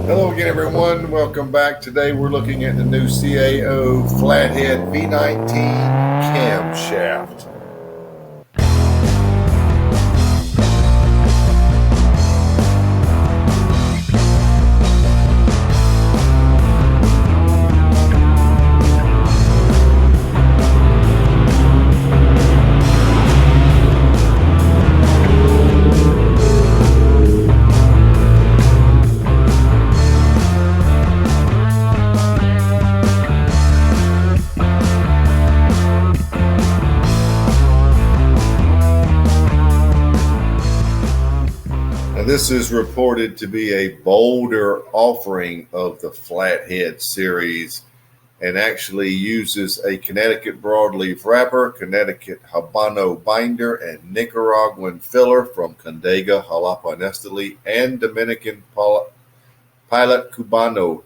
Hello again, everyone. Welcome back. Today we're looking at the new CAO Flathead V19 Camshaft. Now, this is reported to be a bolder offering of the Flathead series and actually uses a Connecticut broadleaf wrapper, Connecticut Habano binder, and Nicaraguan filler from Condega, Jalapa Nestali, and Dominican Pilot Cubano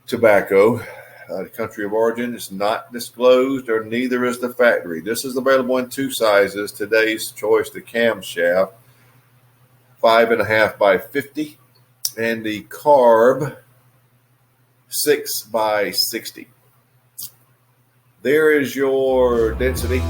tobacco. The country of origin is not disclosed, or neither is the factory. This is available in two sizes. Today's choice, the camshaft, 5.5 by 50, and the carb, 6 by 60. There is your density.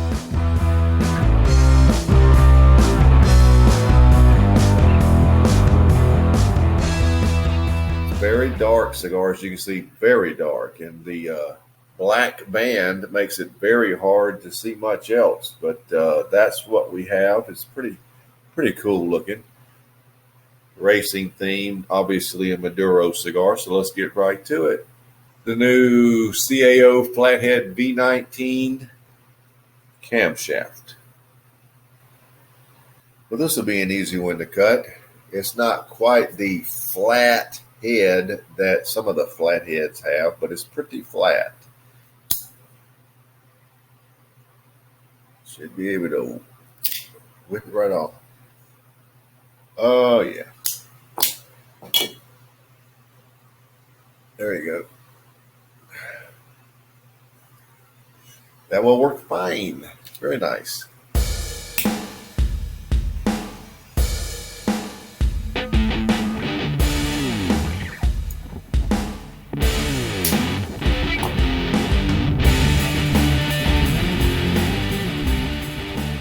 It's very dark cigar, as you can see, very dark, and the black band makes it very hard to see much else. But that's what we have. It's pretty cool looking. Racing themed, obviously a Maduro cigar, so let's get right to it. The new CAO Flathead V19 Camshaft. Well, this will be an easy one to cut. It's not quite the flat head that some of the flatheads have, but it's pretty flat. Should be able to whip it right off. Oh, yeah. There you go. That will work fine. Very nice.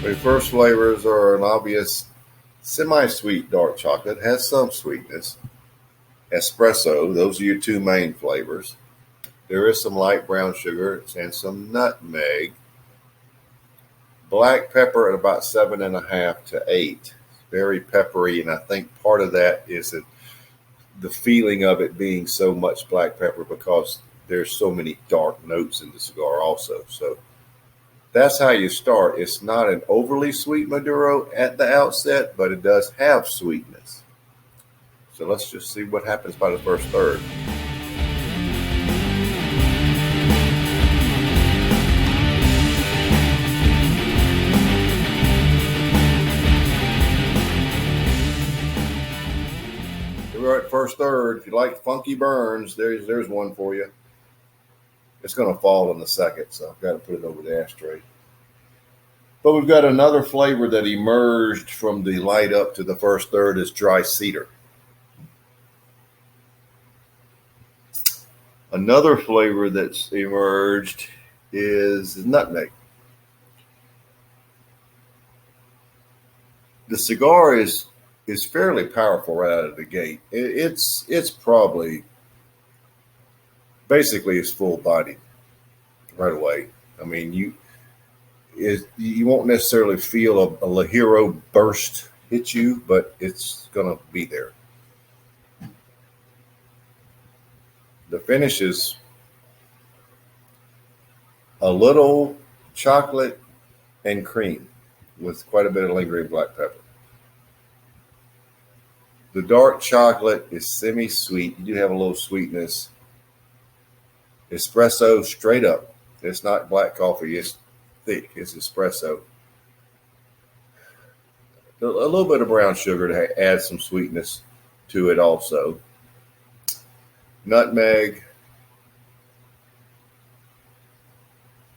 The first flavors are an obvious semi-sweet dark chocolate, has some sweetness. Espresso, those are your two main flavors. There is some light brown sugar and some nutmeg. Black pepper at about 7.5 to 8. Very peppery, and I think part of that is the feeling of it being so much black pepper because there's so many dark notes in the cigar also. So that's how you start. It's not an overly sweet Maduro at the outset, but it does have sweetness. So let's just see what happens by the first third. We're at first third. If you like funky burns, there's one for you. It's going to fall in the second, so I've got to put it over the ashtray. But we've got another flavor that emerged from the light up to the first third is dry cedar. Another flavor that's emerged is nutmeg. The cigar is fairly powerful right out of the gate. It's probably basically it's full bodied right away. I mean, you won't necessarily feel a Lajero burst hit you, but it's gonna be there. The finish is a little chocolate and cream with quite a bit of lingering black pepper. The dark chocolate is semi-sweet. You do have a little sweetness. Espresso straight up. It's not black coffee. It's thick. It's espresso. A little bit of brown sugar to add some sweetness to it also. Nutmeg,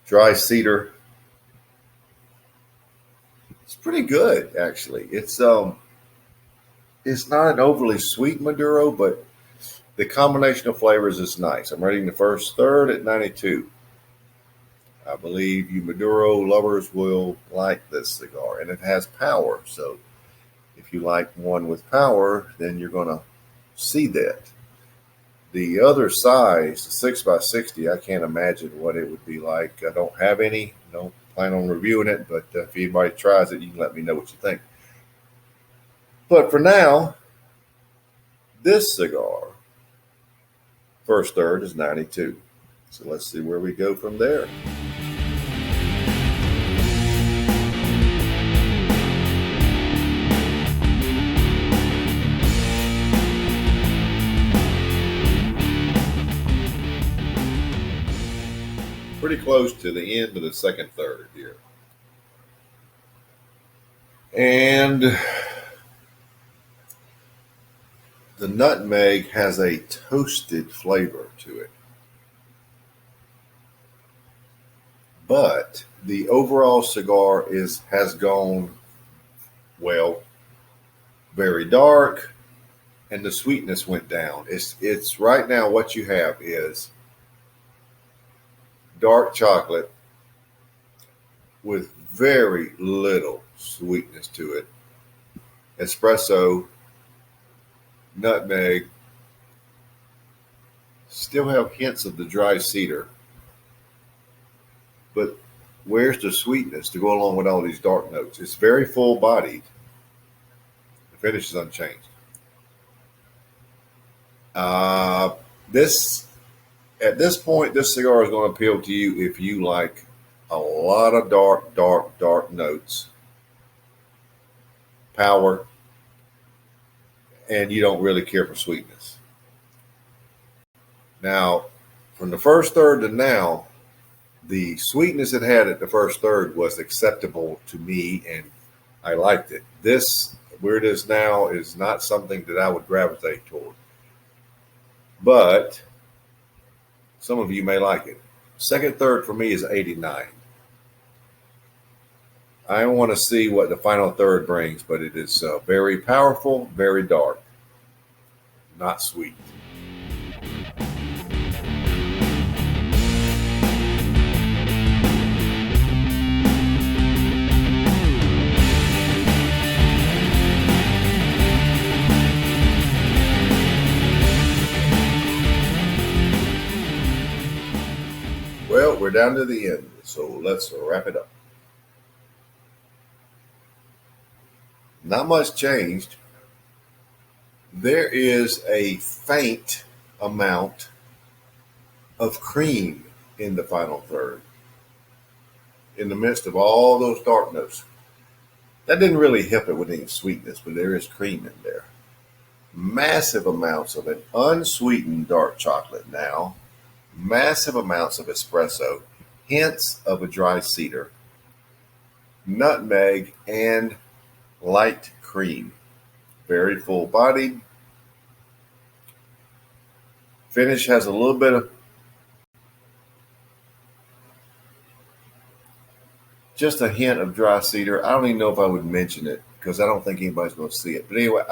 dry cedar. It's pretty good, actually. It's not an overly sweet Maduro, but The combination of flavors is nice. I'm rating the first third at 92. I believe you Maduro lovers will like this cigar, and it has power. So if you like one with power, then you're going to see that. The other size, the 6x60, I can't imagine what it would be like. I don't have any. Don't plan on reviewing it, but if anybody tries it, you can let me know what you think. But for now, this cigar, first third is 92. So let's see where we go from there. Pretty close to the end of the second third here. And the nutmeg has a toasted flavor to it. But the overall cigar has gone, well, very dark, and the sweetness went down. It's right now what you have is dark chocolate with very little sweetness to it. Espresso, nutmeg, still have hints of the dry cedar. But where's the sweetness to go along with all these dark notes? It's very full bodied. The finish is unchanged. At this point, this cigar is going to appeal to you if you like a lot of dark notes, power, and you don't really care for sweetness. Now, from the first third to now, the sweetness it had at the first third was acceptable to me, and I liked it. This, where it is now, is not something that I would gravitate toward. But some of you may like it. Second third for me is 89. I want to see what the final third brings, but it is very powerful, very dark, not sweet. Well, we're down to the end, so let's wrap it up. Not much changed. There is a faint amount of cream in the final third, in the midst of all those dark notes. That didn't really hit it with any sweetness, but there is cream in there. Massive amounts of an unsweetened dark chocolate now. Massive amounts of espresso, hints of a dry cedar, nutmeg, and light cream. Very full bodied. Finish has a little bit of just a hint of dry cedar. I don't even know if I would mention it because I don't think anybody's going to see it. But anyway,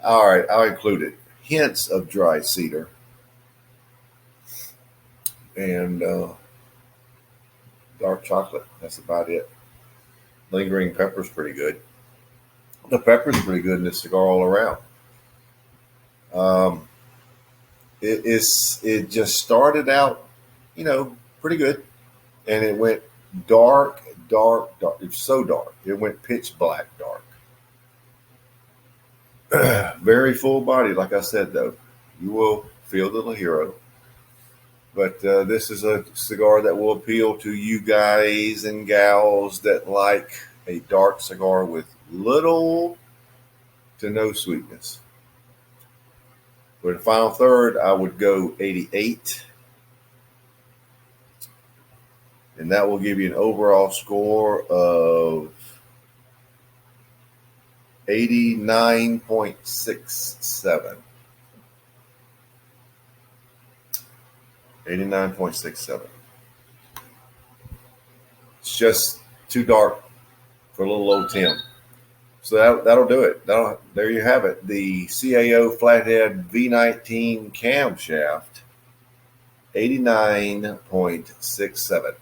I'll include it. Hints of dry cedar. And dark chocolate. That's about it. Lingering pepper's pretty good. The pepper's pretty good in this cigar all around. It just started out, pretty good, and it went dark. It's so dark. It went pitch black dark. Very full body, like I said, though. You will feel the hero. But this is a cigar that will appeal to you guys and gals that like a dark cigar with little to no sweetness. For the final third, I would go 88. And that will give you an overall score of 89.67. 89.67. It's just too dark for little old Tim. So that'll do it. There you have it. The CAO Flathead V19 Camshaft, 89.67.